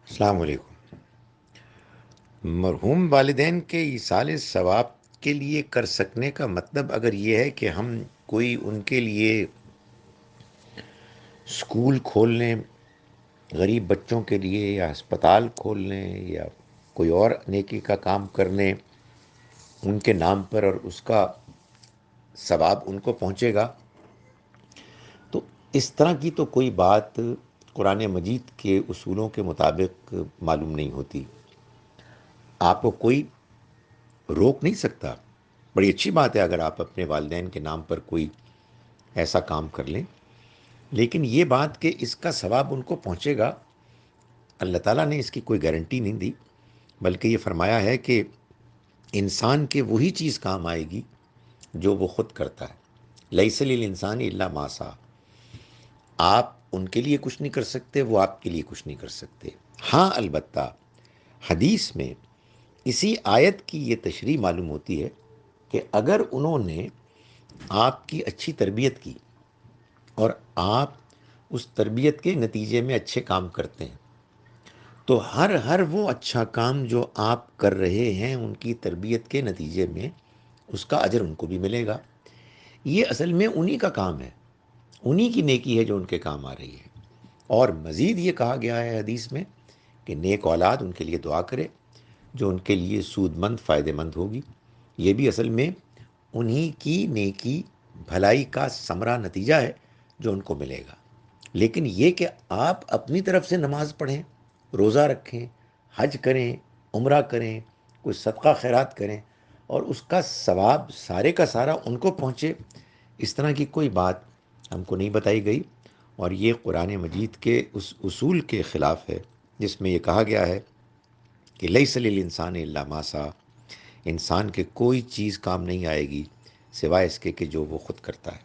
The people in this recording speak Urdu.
السلام علیکم۔ مرحوم والدین کے ایصال ثواب کے لیے کر سکنے کا مطلب اگر یہ ہے کہ ہم کوئی ان کے لیے اسکول کھول لیں، غریب بچوں کے لیے، یا ہسپتال کھول لیں، یا کوئی اور نیکی کا کام کر لیں ان کے نام پر، اور اس کا ثواب ان کو پہنچے گا، تو اس طرح کی تو کوئی بات قرآن مجید کے اصولوں کے مطابق معلوم نہیں ہوتی۔ آپ کو کوئی روک نہیں سکتا۔ بڑی اچھی بات ہے اگر آپ اپنے والدین کے نام پر کوئی ایسا کام کر لیں، لیکن یہ بات کہ اس کا ثواب ان کو پہنچے گا، اللہ تعالیٰ نے اس کی کوئی گارنٹی نہیں دی، بلکہ یہ فرمایا ہے کہ انسان کے وہی چیز کام آئے گی جو وہ خود کرتا ہے۔ لیس للانسان الا ما سعی۔ آپ ان کے لیے کچھ نہیں کر سکتے، وہ آپ کے لیے کچھ نہیں کر سکتے۔ ہاں البتہ حدیث میں اسی آیت کی یہ تشریح معلوم ہوتی ہے کہ اگر انہوں نے آپ کی اچھی تربیت کی اور آپ اس تربیت کے نتیجے میں اچھے کام کرتے ہیں، تو ہر وہ اچھا کام جو آپ کر رہے ہیں ان کی تربیت کے نتیجے میں اس کا اجر ان کو بھی ملے گا۔ یہ اصل میں انہی کا کام ہے، انہی کی نیکی ہے جو ان کے کام آ رہی ہے۔ اور مزید یہ کہا گیا ہے حدیث میں کہ نیک اولاد ان کے لیے دعا کرے جو ان کے لیے سود مند فائدہ مند ہوگی۔ یہ بھی اصل میں انہی کی نیکی بھلائی کا ثمرہ نتیجہ ہے جو ان کو ملے گا۔ لیکن یہ کہ آپ اپنی طرف سے نماز پڑھیں، روزہ رکھیں، حج کریں، عمرہ کریں، کوئی صدقہ خیرات کریں اور اس کا ثواب سارے کا سارا ان کو پہنچے، اس طرح کی کوئی بات ہم کو نہیں بتائی گئی، اور یہ قرآن مجید کے اس اصول کے خلاف ہے جس میں یہ کہا گیا ہے کہ لیس للانسان الا ما سعی۔ انسان کے کوئی چیز کام نہیں آئے گی سوائے اس کے کہ جو وہ خود کرتا ہے۔